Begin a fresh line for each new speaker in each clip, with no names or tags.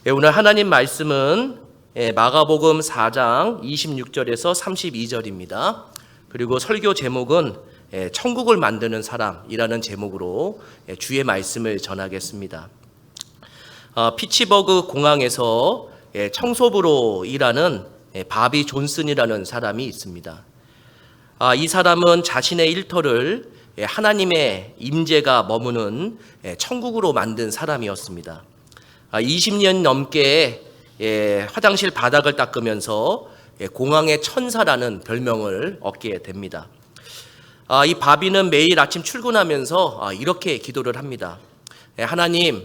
오늘 하나님 말씀은 마가복음 4장 26절에서 32절입니다. 그리고 설교 제목은 천국을 만드는 사람이라는 제목으로 주의 말씀을 전하겠습니다. 피츠버그 공항에서 청소부로 일하는 바비 존슨이라는 사람이 있습니다. 이 사람은 자신의 일터를 하나님의 임재가 머무는 천국으로 만든 사람이었습니다. 20년 넘게 화장실 바닥을 닦으면서 공항의 천사라는 별명을 얻게 됩니다. 이 바비는 매일 아침 출근하면서 이렇게 기도를 합니다. 하나님,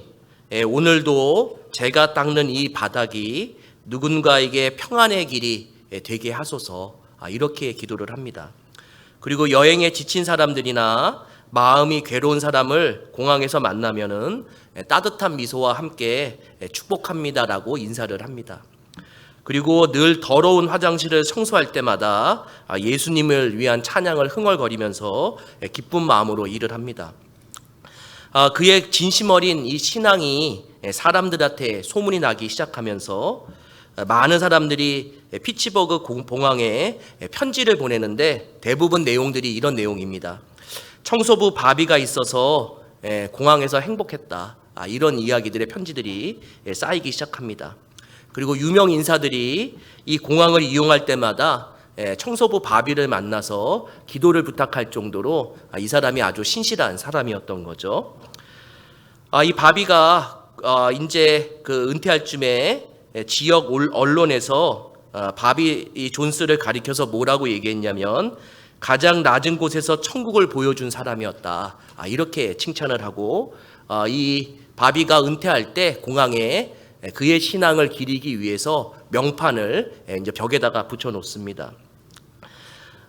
오늘도 제가 닦는 이 바닥이 누군가에게 평안의 길이 되게 하소서, 이렇게 기도를 합니다. 그리고 여행에 지친 사람들이나 마음이 괴로운 사람을 공항에서 만나면은 따뜻한 미소와 함께 축복합니다라고 인사를 합니다. 그리고 늘 더러운 화장실을 청소할 때마다 예수님을 위한 찬양을 흥얼거리면서 기쁜 마음으로 일을 합니다. 그의 진심 어린 이 신앙이 사람들한테 소문이 나기 시작하면서 많은 사람들이 피츠버그 공항에 편지를 보내는데 대부분 내용들이 이런 내용입니다. 청소부 바비가 있어서 공항에서 행복했다. 이런 이야기들의 편지들이 쌓이기 시작합니다. 그리고 유명 인사들이 이 공항을 이용할 때마다 청소부 바비를 만나서 기도를 부탁할 정도로 이 사람이 아주 신실한 사람이었던 거죠. 이 바비가 이제 그 은퇴할 쯤에 지역 언론에서 바비 존스를 가리켜서 뭐라고 얘기했냐면 가장 낮은 곳에서 천국을 보여준 사람이었다. 이렇게 칭찬을 하고 이 바비가 은퇴할 때 공항에 그의 신앙을 기리기 위해서 명판을 이제 벽에다가 붙여 놓습니다.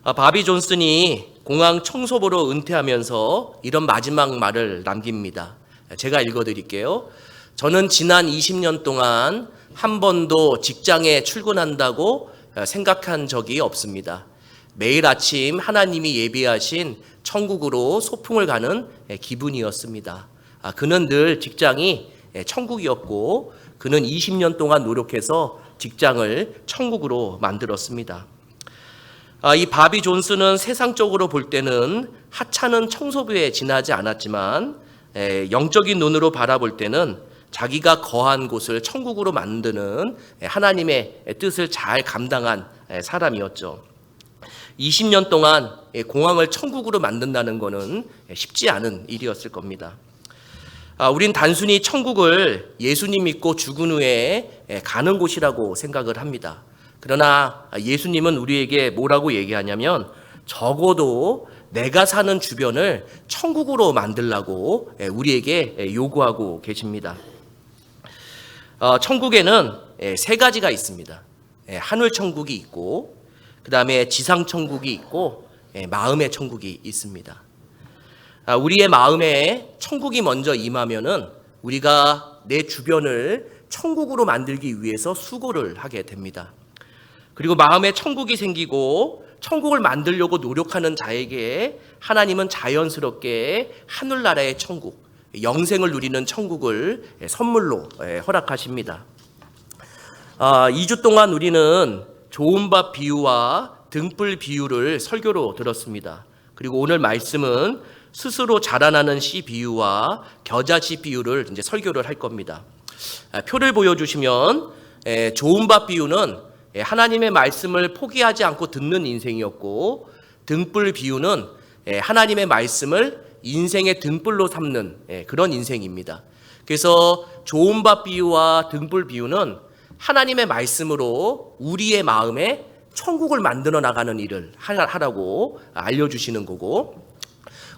바비 존슨이 공항 청소부로 은퇴하면서 이런 마지막 말을 남깁니다. 제가 읽어드릴게요. 저는 지난 20년 동안 한 번도 직장에 출근한다고 생각한 적이 없습니다. 매일 아침 하나님이 예비하신 천국으로 소풍을 가는 기분이었습니다. 그는 늘 직장이 천국이었고 그는 20년 동안 노력해서 직장을 천국으로 만들었습니다. 이 바비 존슨은 세상적으로 볼 때는 하찮은 청소부에 지나지 않았지만 영적인 눈으로 바라볼 때는 자기가 거한 곳을 천국으로 만드는 하나님의 뜻을 잘 감당한 사람이었죠. 20년 동안 공항을 천국으로 만든다는 것은 쉽지 않은 일이었을 겁니다. 우린 단순히 천국을 예수님 믿고 죽은 후에 가는 곳이라고 생각을 합니다. 그러나 예수님은 우리에게 뭐라고 얘기하냐면 적어도 내가 사는 주변을 천국으로 만들라고 우리에게 요구하고 계십니다. 천국에는 세 가지가 있습니다. 하늘 천국이 있고 그 다음에 지상 천국이 있고 마음의 천국이 있습니다. 우리의 마음에 천국이 먼저 임하면은 우리가 내 주변을 천국으로 만들기 위해서 수고를 하게 됩니다. 그리고 마음에 천국이 생기고 천국을 만들려고 노력하는 자에게 하나님은 자연스럽게 하늘나라의 천국, 영생을 누리는 천국을 선물로 허락하십니다. 2주 동안 우리는 좋은 밥 비유와 등불 비유를 설교로 들었습니다. 그리고 오늘 말씀은 스스로 자라나는 씨 비유와 겨자씨 비유를 이제 설교를 할 겁니다. 표를 보여주시면 좋은 밥 비유는 하나님의 말씀을 포기하지 않고 듣는 인생이었고 등불 비유는 하나님의 말씀을 인생의 등불로 삼는 그런 인생입니다. 그래서 좋은 밥 비유와 등불 비유는 하나님의 말씀으로 우리의 마음에 천국을 만들어 나가는 일을 하라고 알려주시는 거고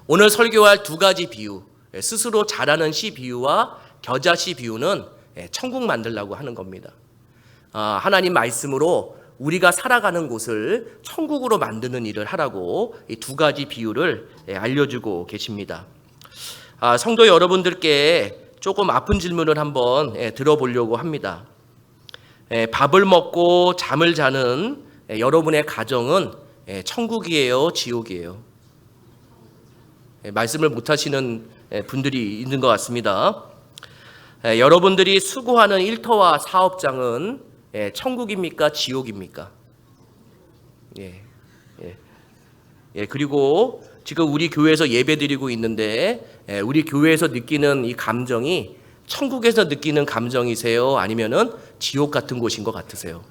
오늘 설교할 두 가지 비유, 스스로 자라는 씨 비유와 겨자씨 비유는 천국 만들라고 하는 겁니다. 하나님 말씀으로 우리가 살아가는 곳을 천국으로 만드는 일을 하라고 이 두 가지 비유를 알려주고 계십니다. 성도 여러분들께 조금 아픈 질문을 한번 들어보려고 합니다. 밥을 먹고 잠을 자는 여러분의 가정은 천국이에요, 지옥이에요? 말씀을 못 하시는 분들이 있는 것 같습니다. 여러분들이 수고하는 일터와 사업장은 천국입니까? 지옥입니까? 예, 예, 예. 그리고 지금 우리 교회에서 예배드리고 있는데 우리 교회에서 느끼는 이 감정이 천국에서 느끼는 감정이세요? 아니면은 지옥 같은 곳인 것 같으세요?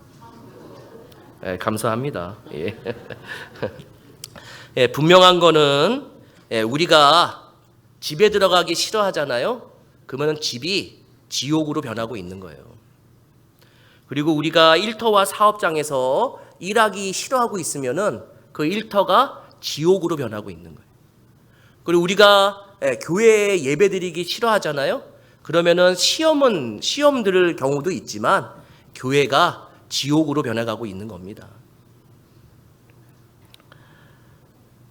감사합니다. 예. 분명한 거는 우리가 집에 들어가기 싫어하잖아요. 그러면 집이 지옥으로 변하고 있는 거예요. 그리고 우리가 일터와 사업장에서 일하기 싫어하고 있으면은 그 일터가 지옥으로 변하고 있는 거예요. 그리고 우리가 교회에 예배드리기 싫어하잖아요. 그러면은 시험 들을 경우도 있지만 교회가 지옥으로 변해가고 있는 겁니다.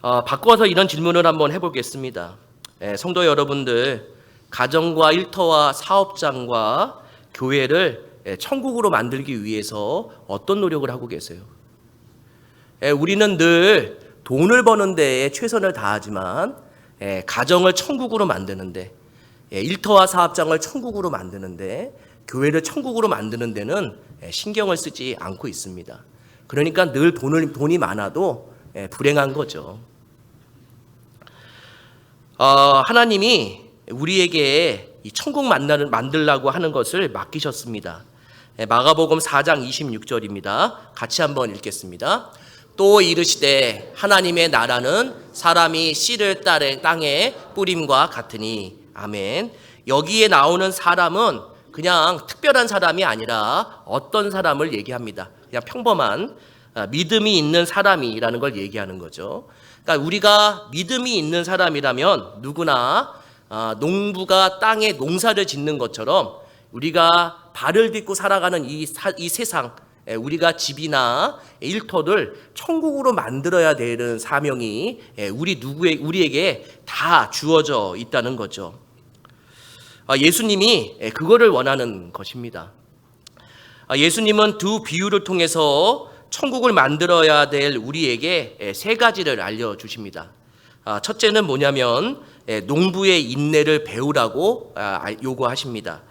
바꿔서 이런 질문을 한번 해보겠습니다. 성도 여러분들, 가정과 일터와 사업장과 교회를 천국으로 만들기 위해서 어떤 노력을 하고 계세요? 우리는 늘 돈을 버는 데에 최선을 다하지만 가정을 천국으로 만드는데, 일터와 사업장을 천국으로 만드는데, 교회를 천국으로 만드는 데는 신경을 쓰지 않고 있습니다. 그러니까 늘 돈이 많아도 불행한 거죠. 하나님이 우리에게 이 천국 만들라고 하는 것을 맡기셨습니다. 마가복음 4장 26절입니다. 같이 한번 읽겠습니다. 또 이르시되 하나님의 나라는 사람이 씨를 땅에 뿌림과 같으니. 아멘. 여기에 나오는 사람은 그냥 특별한 사람이 아니라 어떤 사람을 얘기합니다. 그냥 평범한 믿음이 있는 사람이라는 걸 얘기하는 거죠. 그러니까 우리가 믿음이 있는 사람이라면 누구나 농부가 땅에 농사를 짓는 것처럼 우리가 발을 딛고 살아가는 이 세상, 우리가 집이나 일터를 천국으로 만들어야 되는 사명이 우리에게 다 주어져 있다는 거죠. 예수님이 그거를 원하는 것입니다. 예수님은 두 비유를 통해서 천국을 만들어야 될 우리에게 세 가지를 알려주십니다. 첫째는 뭐냐면 농부의 인내를 배우라고 요구하십니다.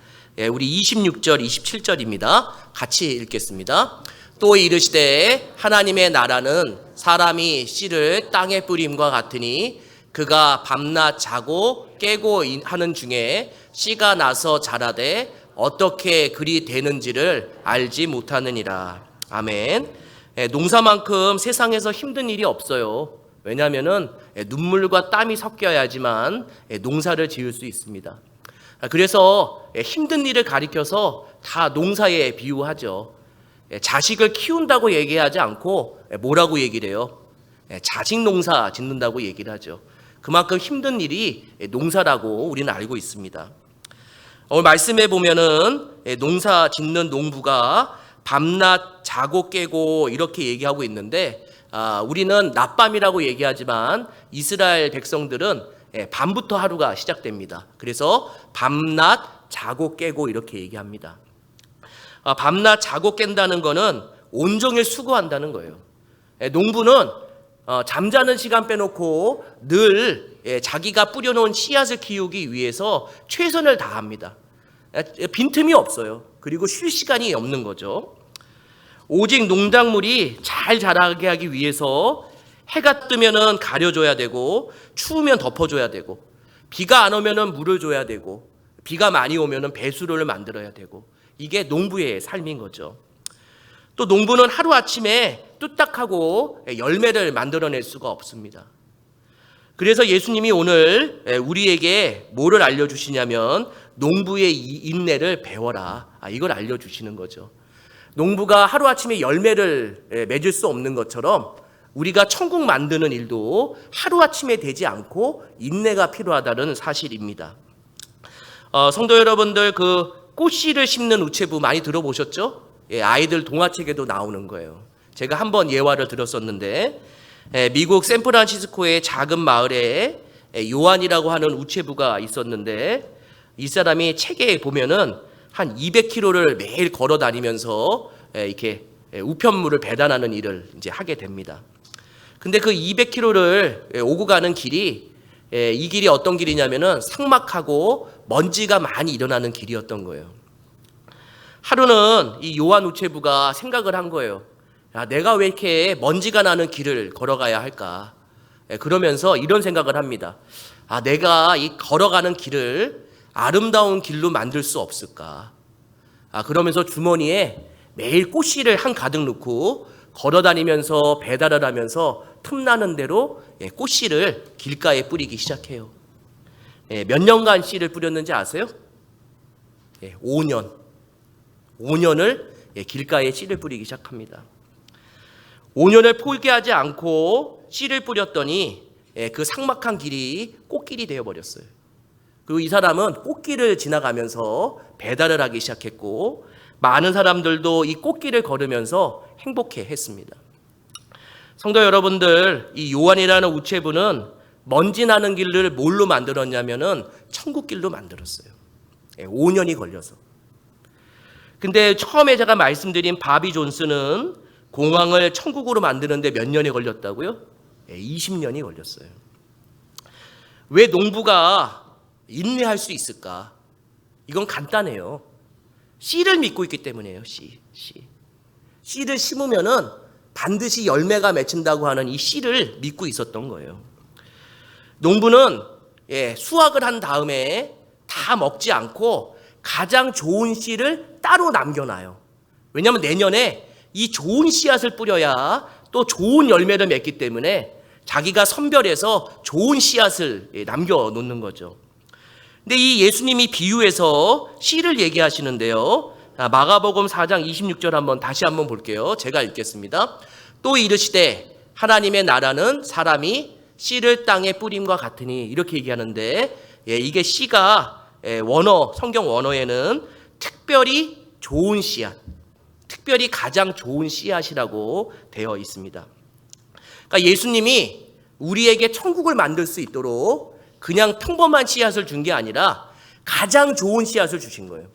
우리 26절, 27절입니다. 같이 읽겠습니다. 또 이르시되 하나님의 나라는 사람이 씨를 땅에 뿌림과 같으니 그가 밤낮 자고 깨고 하는 중에 씨가 나서 자라되 어떻게 그리 되는지를 알지 못하느니라. 아멘. 농사만큼 세상에서 힘든 일이 없어요. 왜냐하면은 눈물과 땀이 섞여야지만 농사를 지을 수 있습니다. 그래서 힘든 일을 가리켜서 다 농사에 비유하죠. 자식을 키운다고 얘기하지 않고 뭐라고 얘기를 해요? 자식 농사 짓는다고 얘기를 하죠. 그만큼 힘든 일이 농사라고 우리는 알고 있습니다. 오늘 말씀에 보면은 농사 짓는 농부가 밤낮 자고 깨고 이렇게 얘기하고 있는데, 우리는 낮밤이라고 얘기하지만 이스라엘 백성들은 밤부터 하루가 시작됩니다. 그래서 밤낮 자고 깨고 이렇게 얘기합니다. 밤낮 자고 깬다는 거는 온종일 수고한다는 거예요. 농부는 잠자는 시간 빼놓고 늘 자기가 뿌려놓은 씨앗을 키우기 위해서 최선을 다합니다. 빈틈이 없어요. 그리고 쉴 시간이 없는 거죠. 오직 농작물이 잘 자라게 하기 위해서 해가 뜨면은 가려줘야 되고, 추우면 덮어줘야 되고, 비가 안 오면은 물을 줘야 되고, 비가 많이 오면은 배수로를 만들어야 되고, 이게 농부의 삶인 거죠. 또 농부는 하루아침에 뚝딱하고 열매를 만들어낼 수가 없습니다. 그래서 예수님이 오늘 우리에게 뭐를 알려주시냐면 농부의 인내를 배워라, 이걸 알려주시는 거죠. 농부가 하루아침에 열매를 맺을 수 없는 것처럼 우리가 천국 만드는 일도 하루아침에 되지 않고 인내가 필요하다는 사실입니다. 성도 여러분들, 그 꽃씨를 심는 우체부 많이 들어보셨죠? 아이들 동화책에도 나오는 거예요. 제가 한번 예화를 들었었는데, 미국 샌프란시스코의 작은 마을에 요한이라고 하는 우체부가 있었는데, 이 사람이 책에 보면은 한 200km를 매일 걸어 다니면서 이렇게 우편물을 배달하는 일을 이제 하게 됩니다. 근데 그 200km를 오고 가는 길이, 이 길이 어떤 길이냐면은 삭막하고 먼지가 많이 일어나는 길이었던 거예요. 하루는 이 요한 우체부가 생각을 한 거예요. 야, 내가 왜 이렇게 먼지가 나는 길을 걸어가야 할까? 그러면서 이런 생각을 합니다. 아, 내가 이 걸어가는 길을 아름다운 길로 만들 수 없을까? 그러면서 주머니에 매일 꽃씨를 한 가득 넣고 걸어다니면서 배달을 하면서 틈나는 대로 꽃씨를 길가에 뿌리기 시작해요. 몇 년간 씨를 뿌렸는지 아세요? 5년. 5년을 길가에 씨를 뿌리기 시작합니다. 5년을 포기하지 않고 씨를 뿌렸더니 그 삭막한 길이 꽃길이 되어버렸어요. 그리고 이 사람은 꽃길을 지나가면서 배달을 하기 시작했고 많은 사람들도 이 꽃길을 걸으면서 행복해 했습니다. 성도 여러분들, 이 요한이라는 우체부는 먼지 나는 길을 뭘로 만들었냐면은 천국길로 만들었어요. 5년이 걸려서. 근데 처음에 제가 말씀드린 바비 존스는 공항을 천국으로 만드는데 몇 년이 걸렸다고요? 20년이 걸렸어요. 왜 농부가 인내할 수 있을까? 이건 간단해요. 씨를 믿고 있기 때문이에요. 씨를 심으면은 반드시 열매가 맺힌다고 하는 이 씨를 믿고 있었던 거예요. 농부는 수확을 한 다음에 다 먹지 않고 가장 좋은 씨를 따로 남겨놔요. 왜냐하면 내년에 이 좋은 씨앗을 뿌려야 또 좋은 열매를 맺기 때문에 자기가 선별해서 좋은 씨앗을 남겨놓는 거죠. 근데 이 예수님이 비유해서 씨를 얘기하시는데요. 마가복음 4장 26절 다시 한번 볼게요. 제가 읽겠습니다. 또 이르시되 하나님의 나라는 사람이 씨를 땅에 뿌림과 같으니, 이렇게 얘기하는데 이게 씨가 성경 원어에는 특별히 좋은 씨앗, 특별히 가장 좋은 씨앗이라고 되어 있습니다. 그러니까 예수님이 우리에게 천국을 만들 수 있도록 그냥 평범한 씨앗을 준 게 아니라 가장 좋은 씨앗을 주신 거예요.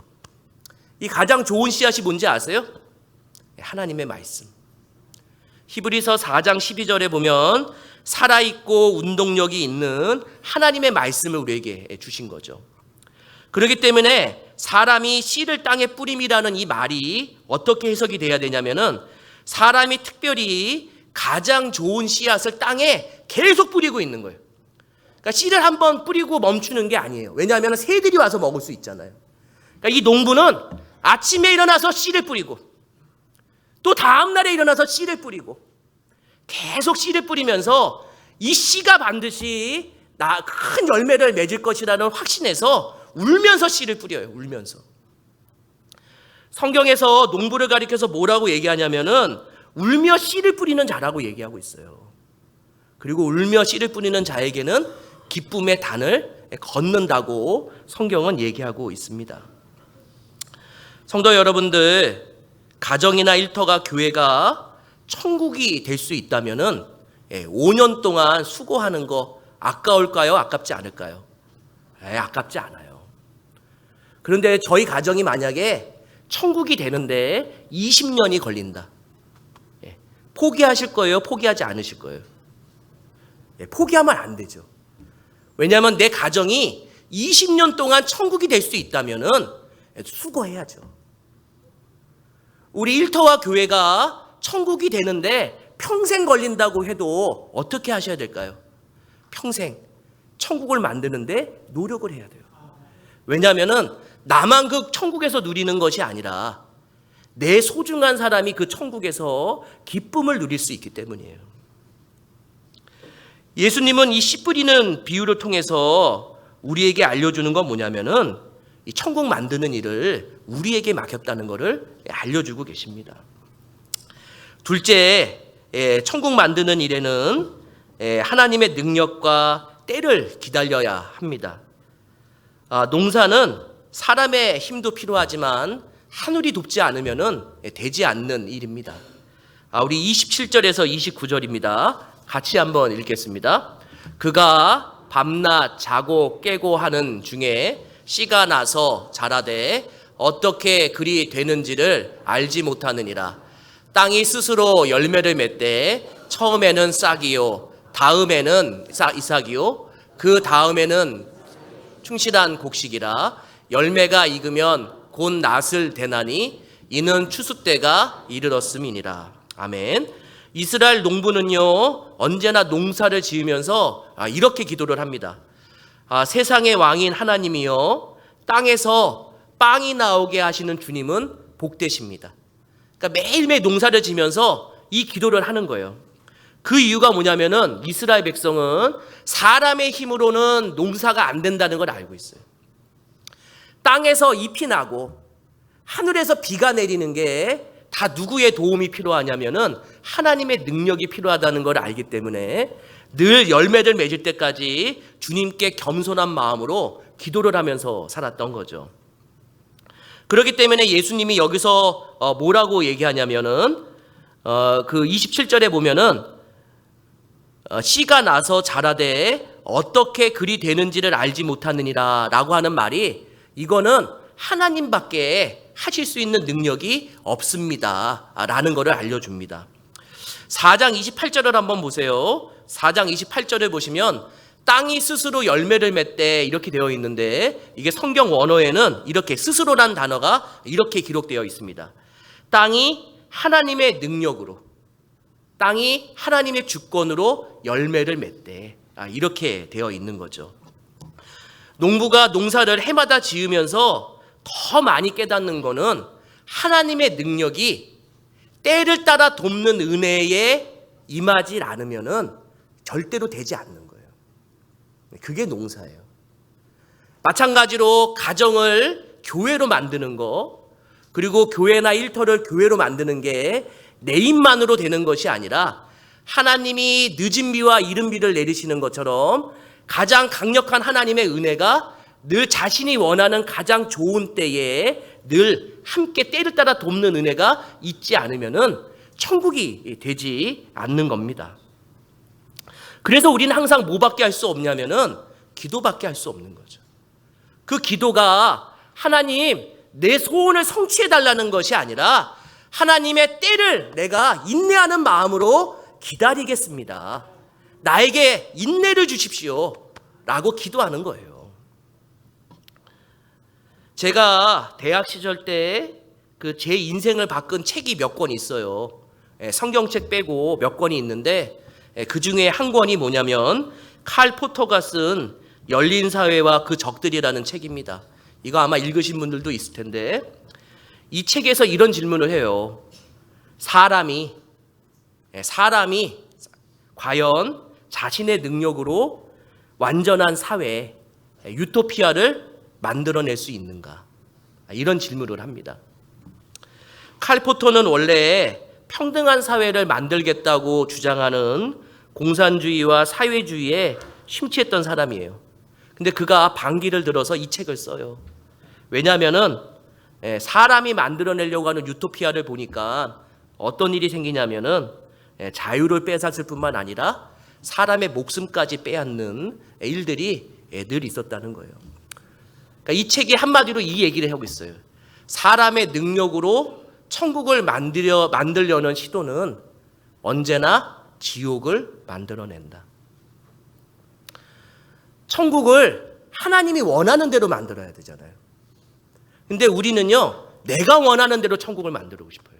이 가장 좋은 씨앗이 뭔지 아세요? 하나님의 말씀. 히브리서 4장 12절에 보면 살아있고 운동력이 있는 하나님의 말씀을 우리에게 주신 거죠. 그렇기 때문에 사람이 씨를 땅에 뿌림이라는 이 말이 어떻게 해석이 돼야 되냐면은 사람이 특별히 가장 좋은 씨앗을 땅에 계속 뿌리고 있는 거예요. 그러니까 씨를 한번 뿌리고 멈추는 게 아니에요. 왜냐하면 새들이 와서 먹을 수 있잖아요. 그러니까 이 농부는 아침에 일어나서 씨를 뿌리고 또 다음 날에 일어나서 씨를 뿌리고 계속 씨를 뿌리면서 이 씨가 반드시 큰 열매를 맺을 것이라는 확신에서 울면서 씨를 뿌려요. 울면서. 성경에서 농부를 가리켜서 뭐라고 얘기하냐면은 울며 씨를 뿌리는 자라고 얘기하고 있어요. 그리고 울며 씨를 뿌리는 자에게는 기쁨의 단을 걷는다고 성경은 얘기하고 있습니다. 성도 여러분들, 가정이나 일터가 교회가 천국이 될 수 있다면은 5년 동안 수고하는 거 아까울까요? 아깝지 않을까요? 아깝지 않아요. 그런데 저희 가정이 만약에 천국이 되는데 20년이 걸린다. 포기하실 거예요? 포기하지 않으실 거예요? 포기하면 안 되죠. 왜냐하면 내 가정이 20년 동안 천국이 될 수 있다면은 수고해야죠. 우리 일터와 교회가 천국이 되는데 평생 걸린다고 해도 어떻게 하셔야 될까요? 평생 천국을 만드는데 노력을 해야 돼요. 왜냐하면은 나만 그 천국에서 누리는 것이 아니라 내 소중한 사람이 그 천국에서 기쁨을 누릴 수 있기 때문이에요. 예수님은 이 씨 뿌리는 비유를 통해서 우리에게 알려주는 건 뭐냐면은 이 천국 만드는 일을 우리에게 맡겼다는 것을 알려주고 계십니다. 둘째, 천국 만드는 일에는 하나님의 능력과 때를 기다려야 합니다. 농사는 사람의 힘도 필요하지만 하늘이 돕지 않으면은 되지 않는 일입니다. 우리 27절에서 29절입니다. 같이 한번 읽겠습니다. 그가 밤낮 자고 깨고 하는 중에 씨가 나서 자라되 어떻게 그리 되는지를 알지 못하느니라. 땅이 스스로 열매를 맺되 처음에는 싹이요 다음에는 이삭이요 그 다음에는 충실한 곡식이라 열매가 익으면 곧 낫을 대나니 이는 추수 때가 이르렀음이니라. 아멘. 이스라엘 농부는요 언제나 농사를 지으면서 이렇게 기도를 합니다. 세상의 왕인 하나님이요 땅에서 빵이 나오게 하시는 주님은 복되십니다. 그러니까 매일매일 농사를 지면서 이 기도를 하는 거예요. 그 이유가 뭐냐면은 이스라엘 백성은 사람의 힘으로는 농사가 안 된다는 걸 알고 있어요. 땅에서 잎이 나고 하늘에서 비가 내리는 게 다 누구의 도움이 필요하냐면은 하나님의 능력이 필요하다는 걸 알기 때문에 늘 열매를 맺을 때까지 주님께 겸손한 마음으로 기도를 하면서 살았던 거죠. 그렇기 때문에 예수님이 여기서 뭐라고 얘기하냐면은 그 27절에 보면은 씨가 나서 자라되 어떻게 그리 되는지를 알지 못하느니라 라고 하는 말이, 이거는 하나님밖에 하실 수 있는 능력이 없습니다 라는 것을 알려줍니다. 4장 28절을 한번 보세요. 4장 28절을 보시면 땅이 스스로 열매를 맺되 이렇게 되어 있는데, 이게 성경 원어에는 이렇게 스스로란 단어가 이렇게 기록되어 있습니다. 땅이 하나님의 능력으로, 땅이 하나님의 주권으로 열매를 맺되, 이렇게 되어 있는 거죠. 농부가 농사를 해마다 지으면서 더 많이 깨닫는 거는 하나님의 능력이 때를 따라 돕는 은혜에 임하지 않으면은 절대로 되지 않는 거예요. 그게 농사예요. 마찬가지로 가정을 교회로 만드는 거, 그리고 교회나 일터를 교회로 만드는 게 내 힘만으로 되는 것이 아니라 하나님이 늦은 비와 이른 비를 내리시는 것처럼 가장 강력한 하나님의 은혜가 늘 자신이 원하는 가장 좋은 때에 늘 함께 때를 따라 돕는 은혜가 있지 않으면은 천국이 되지 않는 겁니다. 그래서 우리는 항상 뭐밖에 할 수 없냐면은 기도밖에 할 수 없는 거죠. 그 기도가 하나님 내 소원을 성취해 달라는 것이 아니라 하나님의 때를 내가 인내하는 마음으로 기다리겠습니다. 나에게 인내를 주십시오 라고 기도하는 거예요. 제가 대학 시절 때 그 제 인생을 바꾼 책이 몇 권 있어요. 성경책 빼고 몇 권이 있는데 그 중에 한 권이 뭐냐면 칼 포터가 쓴 열린 사회와 그 적들이라는 책입니다. 이거 아마 읽으신 분들도 있을 텐데, 이 책에서 이런 질문을 해요. 사람이 과연 자신의 능력으로 완전한 사회, 유토피아를 만들어낼 수 있는가? 이런 질문을 합니다. 칼 포터는 원래 평등한 사회를 만들겠다고 주장하는 공산주의와 사회주의에 심취했던 사람이에요. 근데 그가 반기를 들어서 이 책을 써요. 왜냐하면은 사람이 만들어내려고 하는 유토피아를 보니까 어떤 일이 생기냐면은 자유를 빼앗을 뿐만 아니라 사람의 목숨까지 빼앗는 일들이 늘 있었다는 거예요. 그러니까 이 책이 한마디로 이 얘기를 하고 있어요. 사람의 능력으로 천국을 만들려는 시도는 언제나 지옥을 만들어낸다. 천국을 하나님이 원하는 대로 만들어야 되잖아요. 근데 우리는요, 내가 원하는 대로 천국을 만들고 싶어요.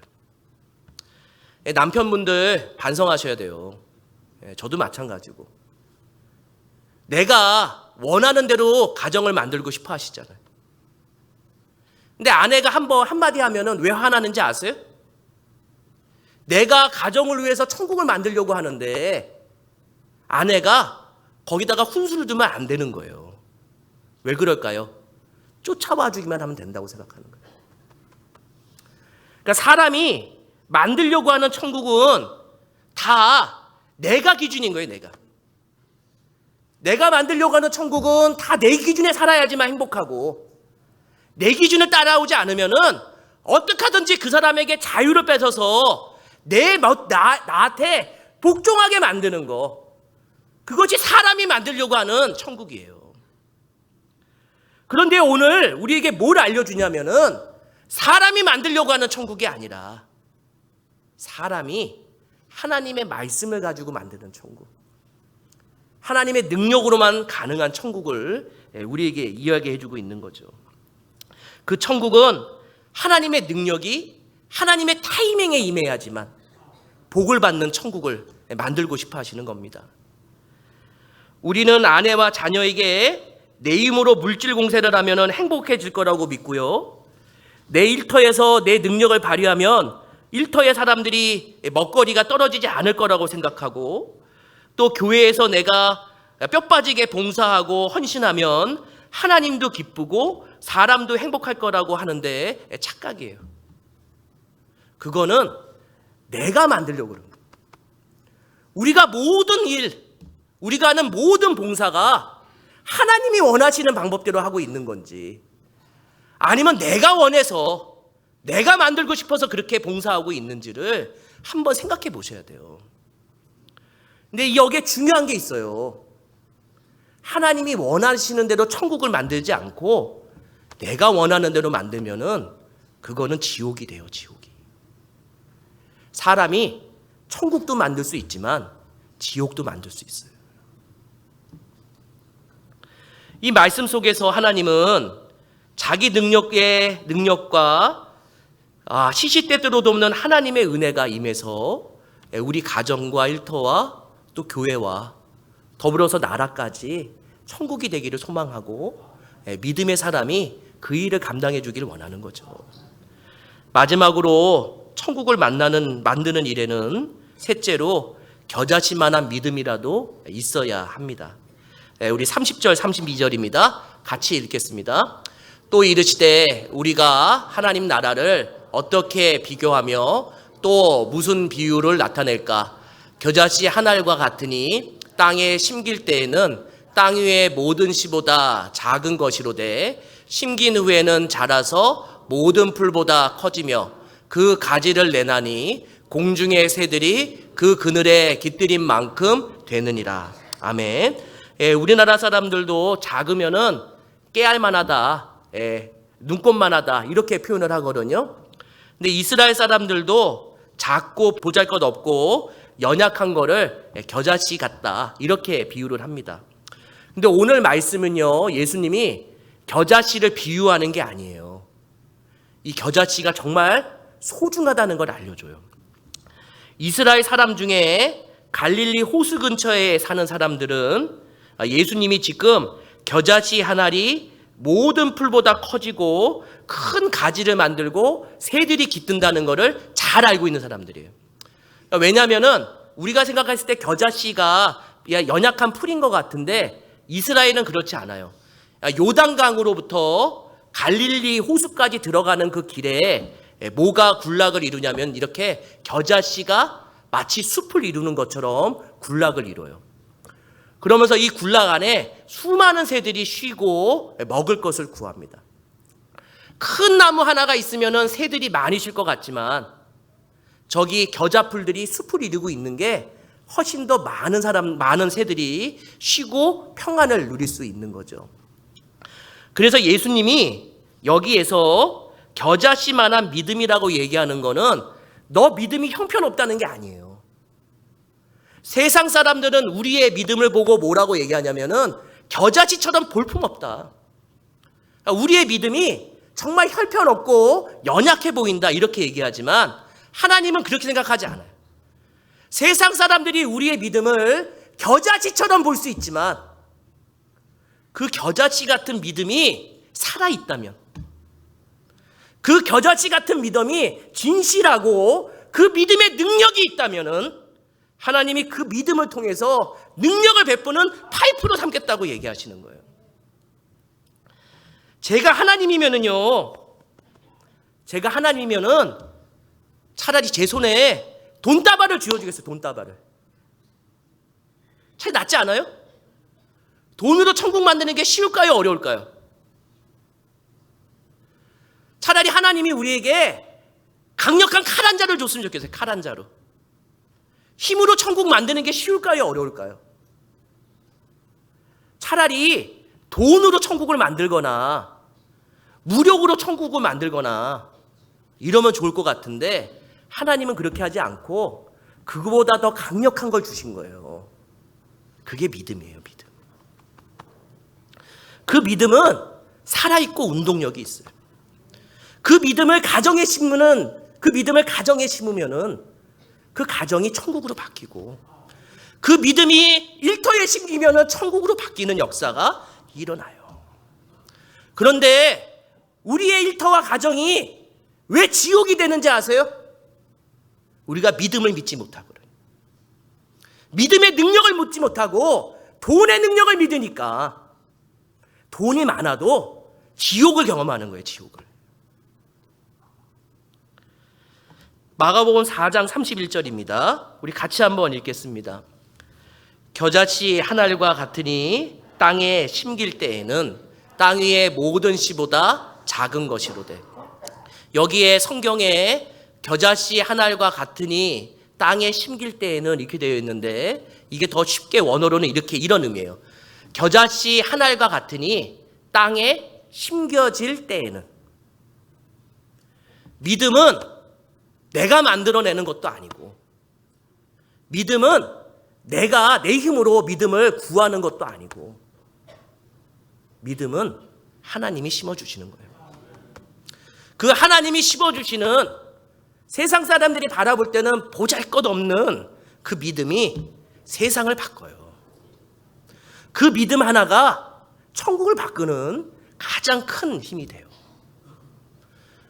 남편분들 반성하셔야 돼요. 저도 마찬가지고. 내가 원하는 대로 가정을 만들고 싶어 하시잖아요. 근데 아내가 한마디 하면은 왜 화나는지 아세요? 내가 가정을 위해서 천국을 만들려고 하는데 아내가 거기다가 훈수를 두면 안 되는 거예요. 왜 그럴까요? 쫓아와 주기만 하면 된다고 생각하는 거예요. 그러니까 사람이 만들려고 하는 천국은 다 내가 기준인 거예요. 내가 만들려고 하는 천국은 다 내 기준에 살아야지만 행복하고, 내 기준을 따라오지 않으면은 어떻게 하든지 그 사람에게 자유를 뺏어서 나한테 복종하게 만드는 거, 그것이 사람이 만들려고 하는 천국이에요. 그런데 오늘 우리에게 뭘 알려주냐면은 사람이 만들려고 하는 천국이 아니라 사람이 하나님의 말씀을 가지고 만드는 천국, 하나님의 능력으로만 가능한 천국을 우리에게 이야기해주고 있는 거죠. 그 천국은 하나님의 능력이 하나님의 타이밍에 임해야지만 복을 받는 천국을 만들고 싶어 하시는 겁니다. 우리는 아내와 자녀에게 내 힘으로 물질 공세를 하면 행복해질 거라고 믿고요. 내 일터에서 내 능력을 발휘하면 일터의 사람들이 먹거리가 떨어지지 않을 거라고 생각하고, 또 교회에서 내가 뼈 빠지게 봉사하고 헌신하면 하나님도 기쁘고 사람도 행복할 거라고 하는데 착각이에요. 그거는 내가 만들려고 그러는 거예요. 우리가 모든 일, 우리가 하는 모든 봉사가 하나님이 원하시는 방법대로 하고 있는 건지, 아니면 내가 원해서 내가 만들고 싶어서 그렇게 봉사하고 있는지를 한번 생각해 보셔야 돼요. 근데 여기에 중요한 게 있어요. 하나님이 원하시는 대로 천국을 만들지 않고 내가 원하는 대로 만들면은 그거는 지옥이 돼요, 지옥이. 사람이 천국도 만들 수 있지만 지옥도 만들 수 있어요. 이 말씀 속에서 하나님은 자기 능력과 시시때때로 돕는 하나님의 은혜가 임해서 우리 가정과 일터와 또 교회와 더불어서 나라까지 천국이 되기를 소망하고 믿음의 사람이 그 일을 감당해 주기를 원하는 거죠. 마지막으로 천국을 만드는 일에는 셋째로 겨자씨만한 믿음이라도 있어야 합니다. 우리 30절 32절입니다. 같이 읽겠습니다. 또 이르시되 우리가 하나님 나라를 어떻게 비교하며 또 무슨 비유를 나타낼까? 겨자씨 한 알과 같으니 땅에 심길 때에는 땅 위의 모든 씨보다 작은 것이로되 심긴 후에는 자라서 모든 풀보다 커지며 그 가지를 내나니 공중의 새들이 그 그늘에 깃들인 만큼 되느니라. 아멘. 우리나라 사람들도 작으면은 깨알만하다, 눈꽃만하다 이렇게 표현을 하거든요. 근데 이스라엘 사람들도 작고 보잘것없고 연약한 거를 겨자씨 같다 이렇게 비유를 합니다. 근데 오늘 말씀은요, 예수님이 겨자씨를 비유하는 게 아니에요. 이 겨자씨가 정말 소중하다는 걸 알려줘요. 이스라엘 사람 중에 갈릴리 호수 근처에 사는 사람들은 예수님이 지금 겨자씨 한 알이 모든 풀보다 커지고 큰 가지를 만들고 새들이 깃든다는 것을 잘 알고 있는 사람들이에요. 왜냐하면은 우리가 생각했을 때 겨자씨가 연약한 풀인 것 같은데 이스라엘은 그렇지 않아요. 요단강으로부터 갈릴리 호수까지 들어가는 그 길에 뭐가 군락을 이루냐면 이렇게 겨자씨가 마치 숲을 이루는 것처럼 군락을 이뤄요. 그러면서 이 군락 안에 수많은 새들이 쉬고 먹을 것을 구합니다. 큰 나무 하나가 있으면 새들이 많이 쉴 것 같지만 저기 겨자풀들이 숲을 이루고 있는 게 훨씬 더 많은 새들이 쉬고 평안을 누릴 수 있는 거죠. 그래서 예수님이 여기에서 겨자씨만한 믿음이라고 얘기하는 거는 너 믿음이 형편없다는 게 아니에요. 세상 사람들은 우리의 믿음을 보고 뭐라고 얘기하냐면은 겨자씨처럼 볼품없다. 우리의 믿음이 정말 형편없고 연약해 보인다 이렇게 얘기하지만 하나님은 그렇게 생각하지 않아요. 세상 사람들이 우리의 믿음을 겨자씨처럼 볼 수 있지만 그 겨자씨 같은 믿음이 살아있다면, 그 겨자씨 같은 믿음이 진실하고 그 믿음의 능력이 있다면은 하나님이 그 믿음을 통해서 능력을 베푸는 파이프로 삼겠다고 얘기하시는 거예요. 제가 하나님이면은 차라리 제 손에 돈다발을 쥐어주겠어요. 돈다발을. 차라리 낫지 않아요? 돈으로 천국 만드는 게 쉬울까요? 어려울까요? 차라리 하나님이 우리에게 강력한 칼 한 자를 줬으면 좋겠어요. 칼 한 자로. 힘으로 천국 만드는 게 쉬울까요? 어려울까요? 차라리 돈으로 천국을 만들거나 무력으로 천국을 만들거나 이러면 좋을 것 같은데 하나님은 그렇게 하지 않고 그거보다 더 강력한 걸 주신 거예요. 그게 믿음이에요, 믿음. 그 믿음은 살아있고 운동력이 있어요. 그 믿음을 가정에 심으면은 그 가정이 천국으로 바뀌고, 그 믿음이 일터에 심기면은 천국으로 바뀌는 역사가 일어나요. 그런데 우리의 일터와 가정이 왜 지옥이 되는지 아세요? 우리가 믿음을 믿지 못하고, 믿음의 능력을 믿지 못하고 돈의 능력을 믿으니까 돈이 많아도 지옥을 경험하는 거예요. 지옥을. 마가복음 4장 31절입니다. 우리 같이 한번 읽겠습니다. 겨자씨 한 알과 같으니 땅에 심길 때에는 땅 위의 모든 씨보다 작은 것이로되. 여기에 성경에 겨자씨 한 알과 같으니 땅에 심길 때에는 이렇게 되어 있는데, 이게 더 쉽게 원어로는 이런 의미예요. 겨자씨 한 알과 같으니 땅에 심겨질 때에는. 믿음은 내가 만들어내는 것도 아니고, 믿음은 내가 내 힘으로 믿음을 구하는 것도 아니고, 믿음은 하나님이 심어주시는 거예요. 그 하나님이 심어주시는, 세상 사람들이 바라볼 때는 보잘것없는 그 믿음이 세상을 바꿔요. 그 믿음 하나가 천국을 바꾸는 가장 큰 힘이 돼요.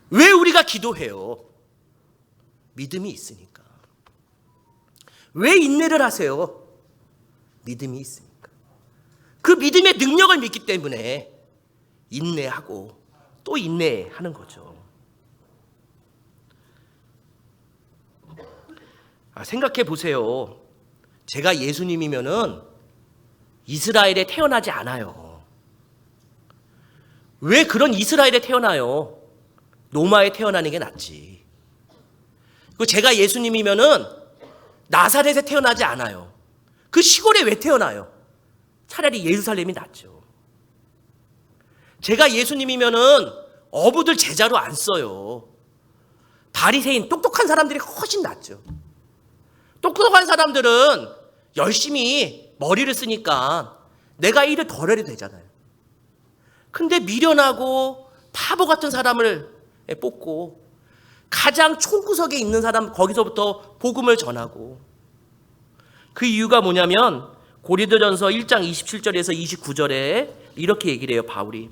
왜 우리가 기도해요? 믿음이 있으니까. 왜 인내를 하세요? 믿음이 있으니까. 그 믿음의 능력을 믿기 때문에 인내하고 또 인내하는 거죠. 생각해 보세요. 제가 예수님이면은 이스라엘에 태어나지 않아요. 왜 그런 이스라엘에 태어나요? 로마에 태어나는 게 낫지. 그리고 제가 예수님이면은 나사렛에 태어나지 않아요. 그 시골에 왜 태어나요? 차라리 예루살렘이 낫죠. 제가 예수님이면은 어부들 제자로 안 써요. 바리새인 똑똑한 사람들이 훨씬 낫죠. 똑똑한 사람들은 열심히 머리를 쓰니까 내가 일을 덜 해도 되잖아요. 근데 미련하고 바보 같은 사람을 뽑고 가장 총구석에 있는 사람 거기서부터 복음을 전하고, 그 이유가 뭐냐면 고린도전서 1장 27절에서 29절에 이렇게 얘기를 해요. 바울이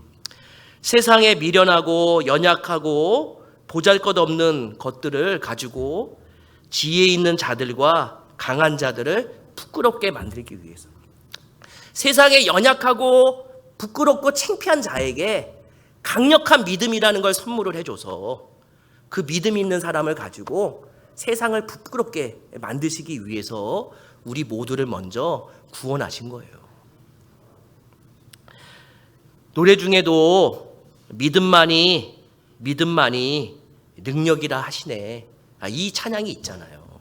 세상에 미련하고 연약하고 보잘것없는 것들을 가지고 지혜 있는 자들과 강한 자들을 부끄럽게 만들기 위해서, 세상에 연약하고 부끄럽고 창피한 자에게 강력한 믿음이라는 걸 선물을 해줘서 그 믿음 있는 사람을 가지고 세상을 부끄럽게 만드시기 위해서 우리 모두를 먼저 구원하신 거예요. 노래 중에도 믿음만이 능력이라 하시네, 이 찬양이 있잖아요.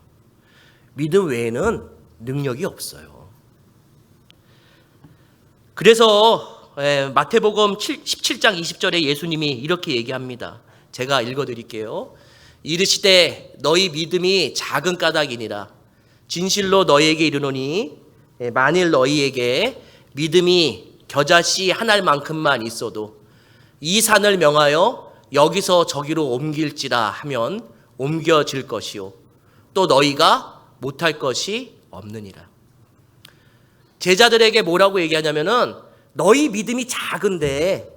믿음 외에는 능력이 없어요. 그래서 마태복음 17장 20절에 예수님이 이렇게 얘기합니다. 제가 읽어드릴게요. 이르시되 너희 믿음이 작은 까닭이니라. 진실로 너희에게 이르노니 만일 너희에게 믿음이 겨자씨 한 알만큼만 있어도 이 산을 명하여 여기서 저기로 옮길지라 하면 옮겨질 것이요 또 너희가 못할 것이 없느니라. 제자들에게 뭐라고 얘기하냐면은 너희 믿음이 작은데,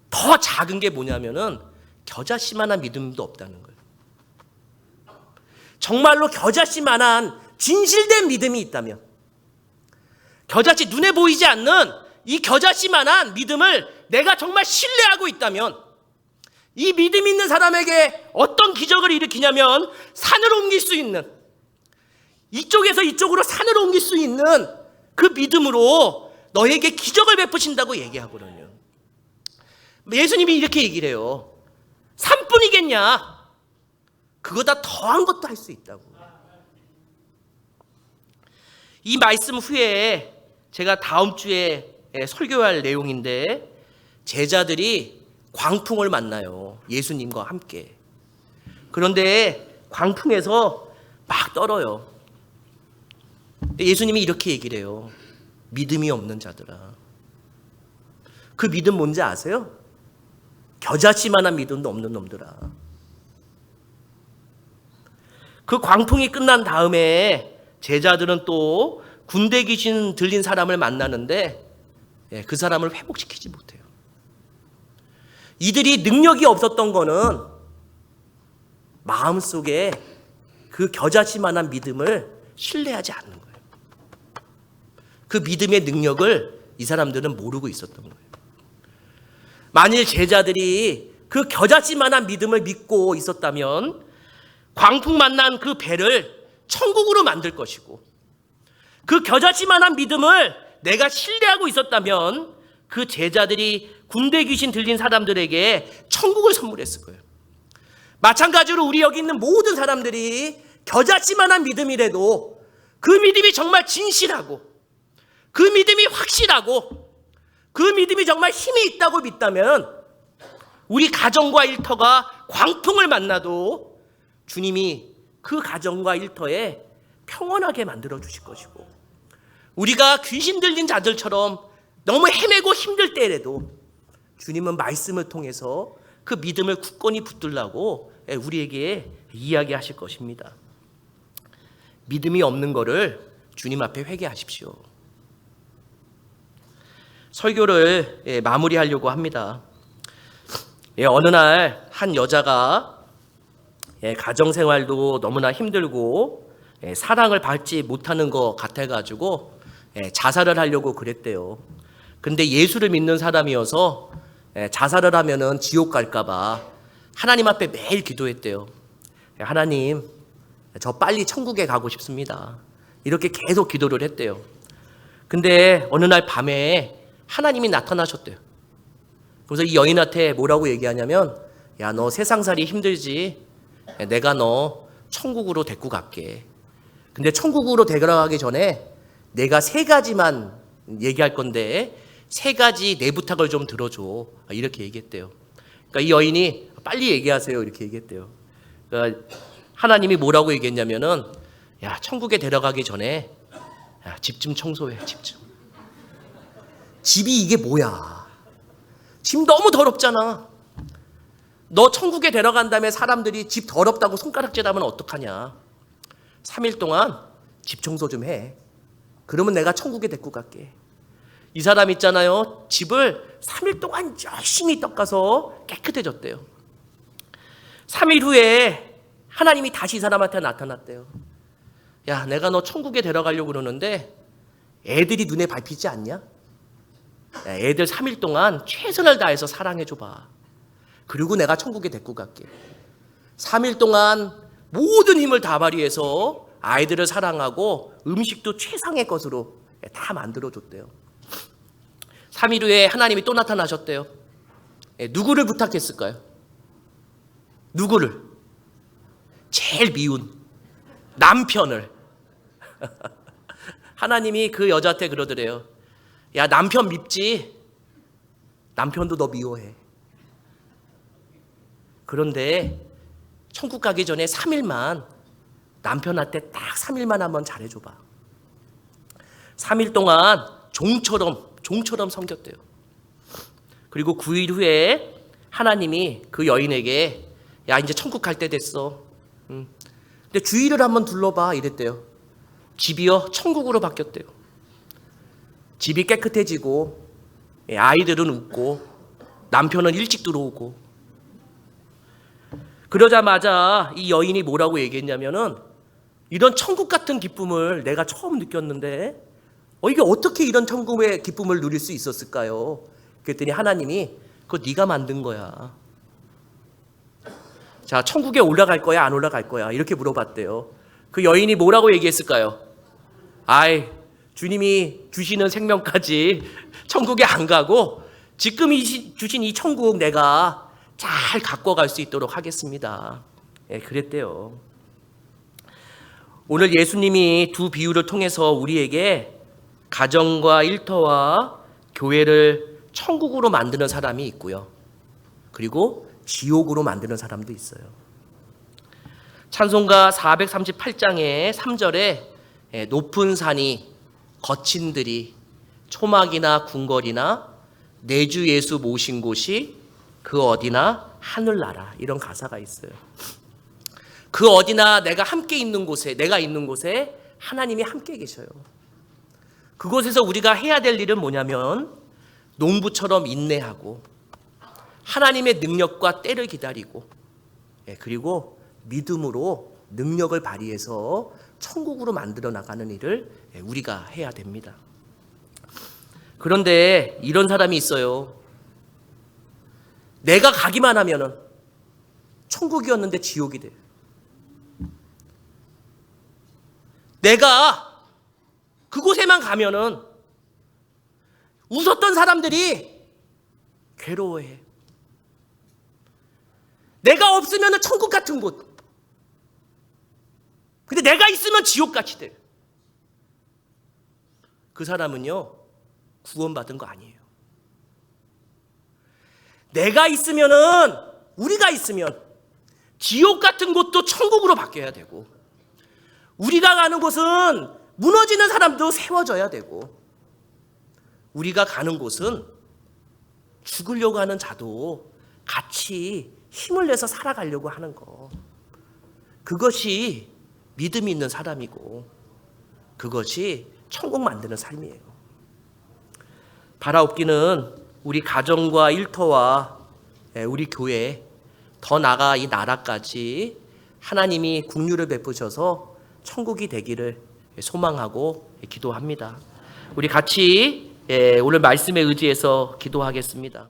더 작은 게 뭐냐면은 겨자씨만한 믿음도 없다는 거예요. 정말로 겨자씨만한 진실된 믿음이 있다면, 겨자씨 눈에 보이지 않는 이 겨자씨만한 믿음을 내가 정말 신뢰하고 있다면, 이 믿음 있는 사람에게 어떤 기적을 일으키냐면 산을 옮길 수 있는, 이쪽에서 이쪽으로 산을 옮길 수 있는 그 믿음으로 너에게 기적을 베푸신다고 얘기하거든요. 예수님이 이렇게 얘기를 해요. 산뿐이겠냐? 그거다 더한 것도 할 수 있다고. 이 말씀 후에 제가 다음 주에 설교할 내용인데, 제자들이 광풍을 만나요. 예수님과 함께. 그런데 광풍에서 막 떨어요. 예수님이 이렇게 얘기를 해요. 믿음이 없는 자들아. 그 믿음 뭔지 아세요? 겨자씨만한 믿음도 없는 놈들아. 그 광풍이 끝난 다음에 제자들은 또 군대 귀신 들린 사람을 만나는데 그 사람을 회복시키지 못해요. 이들이 능력이 없었던 거는 마음속에 그 겨자씨만한 믿음을 신뢰하지 않는 거예요. 그 믿음의 능력을 이 사람들은 모르고 있었던 거예요. 만일 제자들이 그 겨자씨만한 믿음을 믿고 있었다면 광풍 만난 그 배를 천국으로 만들 것이고, 그 겨자씨만한 믿음을 내가 신뢰하고 있었다면 그 제자들이 군대 귀신 들린 사람들에게 천국을 선물했을 거예요. 마찬가지로 우리 여기 있는 모든 사람들이 겨자씨만한 믿음이라도 그 믿음이 정말 진실하고 그 믿음이 확실하고 그 믿음이 정말 힘이 있다고 믿다면 우리 가정과 일터가 광풍을 만나도 주님이 그 가정과 일터에 평온하게 만들어 주실 것이고, 우리가 귀신 들린 자들처럼 너무 헤매고 힘들 때라도 주님은 말씀을 통해서 그 믿음을 굳건히 붙들라고 우리에게 이야기하실 것입니다. 믿음이 없는 거를 주님 앞에 회개하십시오. 설교를 마무리하려고 합니다. 어느 날 한 여자가 가정생활도 너무나 힘들고 사랑을 받지 못하는 것 같아가지고 자살을 하려고 그랬대요. 근데 예수를 믿는 사람이어서 자살을 하면은 지옥 갈까봐 하나님 앞에 매일 기도했대요. 하나님, 저 빨리 천국에 가고 싶습니다. 이렇게 계속 기도를 했대요. 근데 어느 날 밤에 하나님이 나타나셨대요. 그래서 이 여인한테 뭐라고 얘기하냐면, 야, 너 세상살이 힘들지? 내가 너 천국으로 데리고 갈게. 근데 천국으로 데려가기 전에 내가 3가지만 얘기할 건데 3가지 내 부탁을 좀 들어줘. 이렇게 얘기했대요. 그러니까 이 여인이 빨리 얘기하세요. 이렇게 얘기했대요. 그러니까 하나님이 뭐라고 얘기했냐면은, 야, 천국에 데려가기 전에 집 좀 청소해. 집 좀. 집이 이게 뭐야? 집 너무 더럽잖아. 너 천국에 데려간 다음에 사람들이 집 더럽다고 손가락질하면 어떡하냐? 3일 동안 집 청소 좀 해. 그러면 내가 천국에 데리고 갈게. 이 사람 있잖아요. 집을 3일 동안 열심히 닦아서 깨끗해졌대요. 3일 후에 하나님이 다시 이 사람한테 나타났대요. 야, 내가 너 천국에 데려가려고 그러는데 애들이 눈에 밟히지 않냐? 야, 애들 3일 동안 최선을 다해서 사랑해줘봐. 그리고 내가 천국에 데리고 갈게. 3일 동안 모든 힘을 다 발휘해서 아이들을 사랑하고 음식도 최상의 것으로 다 만들어줬대요. 3일 후에 하나님이 또 나타나셨대요. 누구를 부탁했을까요? 누구를? 제일 미운 남편을. 하나님이 그 여자한테 그러더래요. 야, 남편 밉지? 남편도 너 미워해. 그런데 천국 가기 전에 3일만 남편한테 딱 3일만 한번 잘해줘봐. 3일 동안 종처럼 섬겼대요. 그리고 9일 후에 하나님이 그 여인에게, 야, 이제 천국 갈 때 됐어. 근데 주위를 한번 둘러봐 이랬대요. 집이요, 천국으로 바뀌었대요. 집이 깨끗해지고 아이들은 웃고 남편은 일찍 들어오고. 그러자마자 이 여인이 뭐라고 얘기했냐면은, 이런 천국 같은 기쁨을 내가 처음 느꼈는데 이게 어떻게 이런 천국의 기쁨을 누릴 수 있었을까요? 그랬더니 하나님이, 그거 네가 만든 거야. 자, 천국에 올라갈 거야, 안 올라갈 거야? 이렇게 물어봤대요. 그 여인이 뭐라고 얘기했을까요? 아이, 주님이 주시는 생명까지 천국에 안 가고 지금 주신 이 천국 내가 잘 갖고 갈 수 있도록 하겠습니다. 그랬대요. 오늘 예수님이 두 비유를 통해서 우리에게 가정과 일터와 교회를 천국으로 만드는 사람이 있고요. 그리고 지옥으로 만드는 사람도 있어요. 찬송가 438장의 3절에 높은 산이 거친 들이 초막이나 궁궐이나 내 주 예수 모신 곳이 그 어디나 하늘나라, 이런 가사가 있어요. 그 어디나 내가 함께 있는 곳에, 내가 있는 곳에 하나님이 함께 계셔요. 그곳에서 우리가 해야 될 일은 뭐냐면 농부처럼 인내하고 하나님의 능력과 때를 기다리고, 그리고 믿음으로 능력을 발휘해서 천국으로 만들어 나가는 일을 우리가 해야 됩니다. 그런데 이런 사람이 있어요. 내가 가기만 하면은 천국이었는데 지옥이 돼. 내가 그곳에만 가면은 웃었던 사람들이 괴로워해. 내가 없으면 천국 같은 곳. 근데 내가 있으면 지옥같이 돼. 그 사람은요, 구원받은 거 아니에요. 내가 있으면은, 우리가 있으면 지옥 같은 곳도 천국으로 바뀌어야 되고, 우리가 가는 곳은 무너지는 사람도 세워져야 되고, 우리가 가는 곳은 죽으려고 하는 자도 같이 힘을 내서 살아가려고 하는 거. 그것이 믿음이 있는 사람이고, 그것이 천국 만드는 삶이에요. 바라옵기는 우리 가정과 일터와 우리 교회, 더 나아가 이 나라까지 하나님이 긍휼을 베푸셔서 천국이 되기를 소망하고 기도합니다. 우리 같이 오늘 말씀에 의지해서 기도하겠습니다.